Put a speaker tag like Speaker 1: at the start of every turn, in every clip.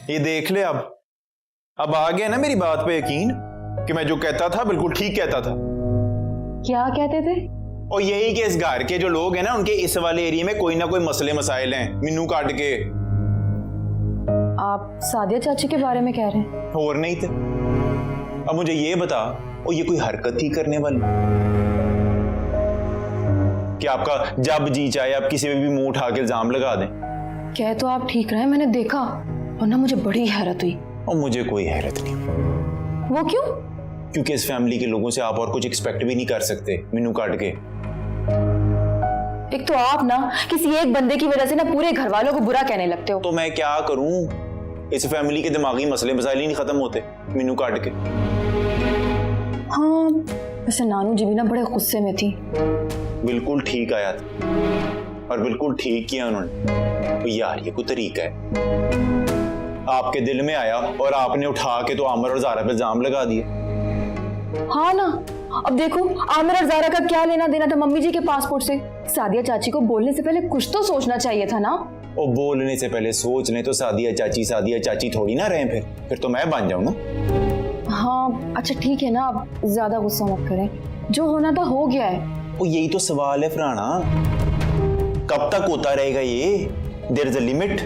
Speaker 1: ये देख ले, अब आ गया ना मेरी बात पे यकीन कि मैं जो कहता था बिल्कुल ठीक कहता था।
Speaker 2: क्या कहते थे?
Speaker 1: और यही कि इस घर के जो लोग हैं ना, उनके इस वाले एरिया में कोई ना कोई मसले मसाइल हैं, मिन्नू काट के।
Speaker 2: आप सादिया चाची के बारे में कह रहे हैं?
Speaker 1: और नहीं थे। अब मुझे ये बता, और ये कोई हरकत ही करने वाली कि आपका जब जी चाहे आप किसी पे भी मुंह उठा के इल्जाम लगा दें?
Speaker 2: कह तो आप ठीक रहे, मैंने देखा, वरना मुझे बड़ी हैरत हुई।
Speaker 1: और मुझे कोई हैरत नहीं।
Speaker 2: वो क्यों?
Speaker 1: क्योंकि इस फैमिली के लोगों से आप और कुछ एक्सपेक्ट भी नहीं कर सकते मिन्नू काट के।
Speaker 2: एक तो आप ना किसी एक बंदे की वजह से ना पूरे घर वालों को बुरा कहने लगते हो।
Speaker 1: तो मैं क्या करूं? इस फैमिली के दिमागी मसले मसाइल ही नहीं खत्म होते मिन्नू काट के।
Speaker 2: हाँ, वैसे नानू जी भी ना बड़े गुस्से में थी।
Speaker 1: बिल्कुल ठीक आया था और बिल्कुल ठीक किया उन्होंने। तो यार ये कोई तरीका है? आपके दिल में आया और आपने उठा के तो आमिर और ज़ारा पे इल्जाम लगा दिए।
Speaker 2: हाँ ना, अब देखो आमिर और ज़ारा का क्या लेना देना था मम्मी जी के पासपोर्ट से? सादिया चाची को बोलने से पहले कुछ तो सोचना चाहिए था ना।
Speaker 1: और बोलने से पहले सोच लें तो सादिया चाची थोड़ी ना रहे, फिर तो मैं बन जाऊं ना।
Speaker 2: हाँ अच्छा ठीक है ना, अब ज्यादा गुस्सा मत करें, जो होना था हो गया है।
Speaker 1: और यही तो सवाल है फराना, कब तक होता रहेगा ये? There is a limit.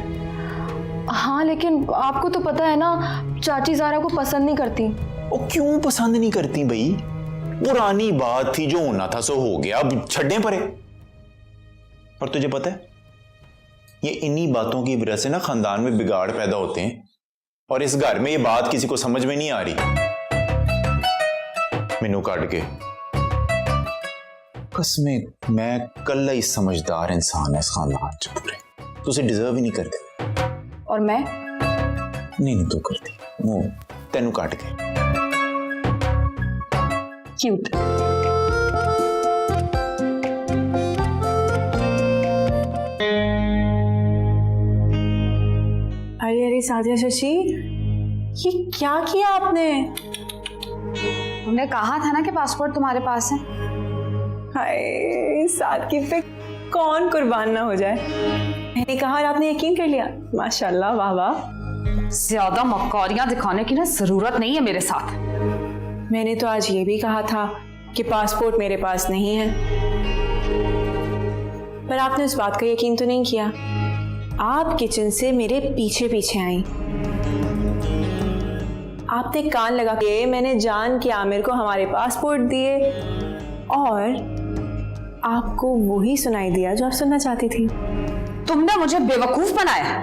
Speaker 2: हाँ लेकिन आपको तो पता है ना, चाची ज़ारा को पसंद नहीं करती।
Speaker 1: और क्यों पसंद नहीं करती भाई? पुरानी बात थी, जो होना था सो हो गया, अब छड्डे परे। पर तुझे पता है, ये इन्हीं बातों की वजह से ना खानदान में बिगाड़ पैदा होते हैं, और इस घर में ये बात किसी को समझ में नहीं आ रही। मिन्नू काट के कसमें, मैं कल ही समझदार इंसान है इस खानदान से पूरे, तो उसे डिजर्व ही नहीं करते।
Speaker 2: और मैं?
Speaker 1: नहीं तू करती, वो तेनू काट के
Speaker 2: क्यूट।
Speaker 3: अरे सादिया चाची, ये क्या किया आपने?
Speaker 4: तुमने कहा था ना कि पासपोर्ट तुम्हारे पास है।
Speaker 3: हाय, सादगी पे कौन कुर्बान ना हो जाए। मैंने कहा और आपने यकीन कर लिया। माशाल्लाह, वाह वाह।
Speaker 4: ज्यादा मक्कारियां दिखाने की ना जरूरत नहीं है मेरे साथ।
Speaker 3: मैंने तो आज ये भी कहा था कि पासपोर्ट मेरे पास नहीं है, पर आपने उस बात का यकीन तो नहीं किया। आप किचन से मेरे पीछे पीछे आई, आपने कान लगा के मैंने जान के आमिर को हमारे पासपोर्ट दिए, और आपको वही सुनाई दिया जो आप सुनना चाहती थी।
Speaker 4: तुमने मुझे बेवकूफ बनाया।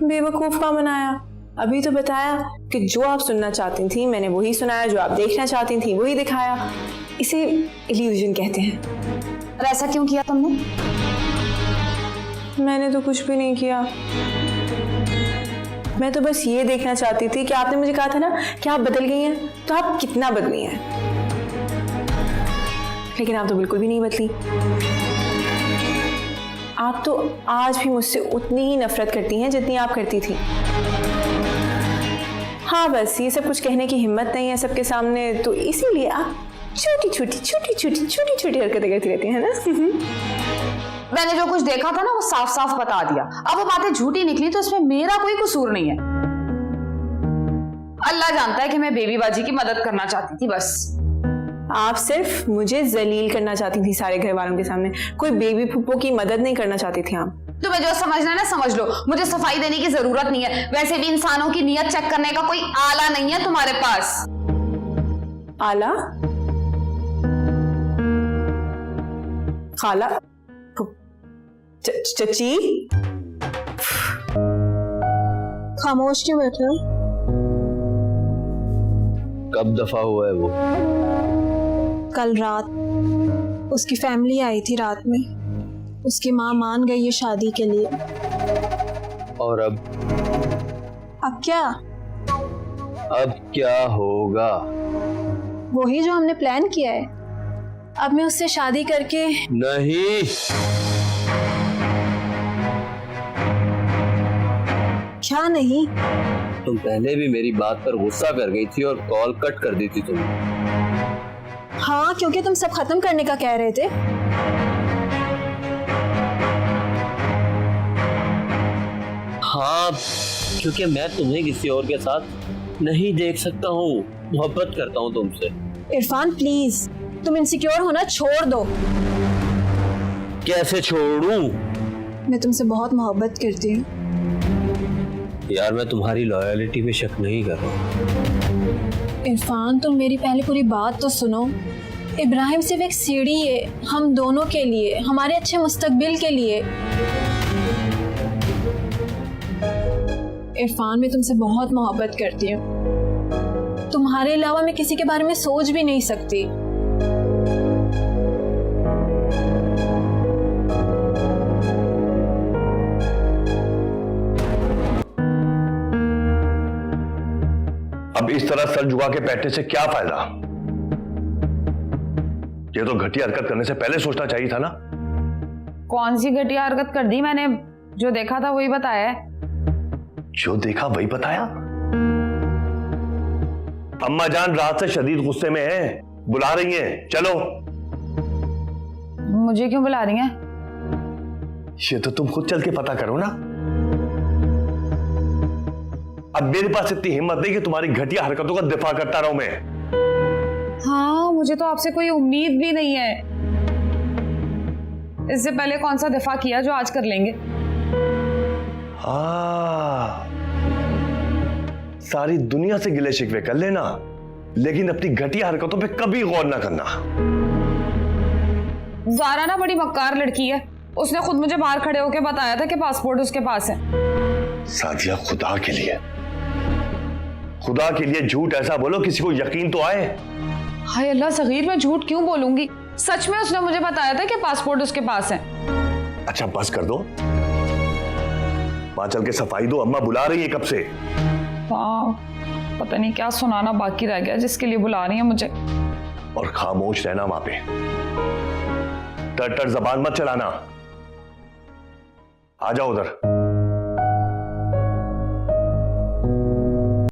Speaker 3: बेवकूफ का बनाया? अभी तो बताया कि जो आप सुनना चाहती थी मैंने वही सुनाया, जो आप देखना चाहती थी वही दिखाया। इसे इल्यूजन कहते हैं।
Speaker 4: और ऐसा क्यों किया तुमने?
Speaker 3: मैंने तो कुछ भी नहीं किया। मैं तो बस ये देखना चाहती थी कि आपने मुझे कहा था ना कि आप बदल गई हैं, तो आप कितना बदली हैं। लेकिन आप तो बिल्कुल भी नहीं बदली। आप तो आज भी मुझसे उतनी ही नफरत करती हैं जितनी आप करती थी। हाँ बस ये सब कुछ कहने की हिम्मत नहीं है सबके सामने, तो इसीलिए आप छोटी छोटी हरकतें करती रहती हैं ना।
Speaker 4: मैंने जो कुछ देखा था ना वो साफ साफ बता दिया। अब वो बातें झूठी निकली तो इसमें मेरा कोई कसूर नहीं है। अल्लाह जानता है कि मैं बेबीबाजी की मदद करना चाहती थी बस।
Speaker 3: आप सिर्फ मुझे जलील करना चाहती थी सारे घर वालों के सामने, कोई बेबी फूफो की मदद नहीं करना चाहती थी आप।
Speaker 4: तुम्हें जो समझना है ना समझ लो, मुझे सफाई देने की जरूरत नहीं है। वैसे भी इंसानों की नीयत चेक करने का कोई आला नहीं है तुम्हारे पास।
Speaker 3: आला? खाला? चची?
Speaker 5: खामोश क्यों बैठे हो?
Speaker 6: कब दफा हुआ है वो?
Speaker 5: कल रात उसकी फैमिली आई थी रात में, उसकी माँ मान गई है शादी के लिए।
Speaker 6: और अब
Speaker 5: क्या?
Speaker 6: अब क्या होगा?
Speaker 5: वही जो हमने प्लान किया है। अब मैं उससे शादी करके
Speaker 6: नहीं।
Speaker 5: क्या नहीं?
Speaker 6: तुम पहले भी मेरी बात पर गुस्सा कर गई थी और कॉल कट कर दी थी तुमने।
Speaker 5: हाँ क्योंकि तुम सब खत्म करने का कह रहे थे।
Speaker 6: हाँ क्योंकि मैं तुम्हें किसी और के साथ नहीं देख सकता हूँ। मोहब्बत करता हूँ तुमसे।
Speaker 5: इरफान प्लीज, तुम इनसिक्योर होना छोड़ दो।
Speaker 6: कैसे छोड़ूं?
Speaker 5: मैं तुमसे बहुत मोहब्बत करती हूँ।
Speaker 6: यार मैं तुम्हारी लॉयलिटी पे शक नहीं कर रहा।
Speaker 5: इरफान तुम मेरी पहले पूरी बात तो सुनो। इब्राहिम सिर्फ एक सीढ़ी है हम दोनों के लिए, हमारे अच्छे मुस्तकबिल के लिए। इरफान मैं तुमसे बहुत मोहब्बत करती हूँ। तुम्हारे अलावा मैं किसी के बारे में सोच भी नहीं सकती।
Speaker 7: अब इस तरह सर झुका के बैठने से क्या फायदा? ये तो घटिया हरकत करने से पहले सोचना चाहिए था ना।
Speaker 4: कौन सी घटिया हरकत कर दी मैंने? जो देखा था वही बताया है।
Speaker 7: जो देखा वही बताया? अम्मा जान रात से शदीद गुस्से में हैं, बुला रही हैं, चलो।
Speaker 4: मुझे क्यों बुला रही हैं?
Speaker 7: ये तो तुम खुद चल के पता करो ना। अब मेरे पास इतनी हिम्मत नहीं कि तुम्हारी घटिया हरकतों का दिफा करता रहूं मैं।
Speaker 4: हाँ, मुझे तो आपसे कोई उम्मीद भी नहीं है। इससे पहले कौन सा दिफा किया जो आज कर लेंगे?
Speaker 7: हाँ, सारी दुनिया से गिले शिकवे कर लेना, लेकिन अपनी घटिया हरकतों पे कभी गौर ना करना।
Speaker 4: ज़ारा ना बड़ी मक्कार लड़की है। उसने खुद मुझे बाहर खड़े होकर बताया था कि पासपोर्ट उसके पास है।
Speaker 7: सादिया खुदा के लिए झूठ ऐसा बोलो किसी को यकीन तो आए।
Speaker 4: हाय अल्लाह सगीर, मैं झूठ क्यों बोलूंगी? सच में उसने मुझे बताया था कि पासपोर्ट उसके पास है।
Speaker 7: अच्छा बस कर दो, वहां चल के सफाई दो, अम्मा बुला रही है कब से।
Speaker 4: हाँ, पता नहीं क्या सुनाना बाकी रह गया जिसके लिए बुला रही है मुझे।
Speaker 7: और खामोश रहना वहां पे, टर टर जबान मत चलाना। आ जाओ उधर।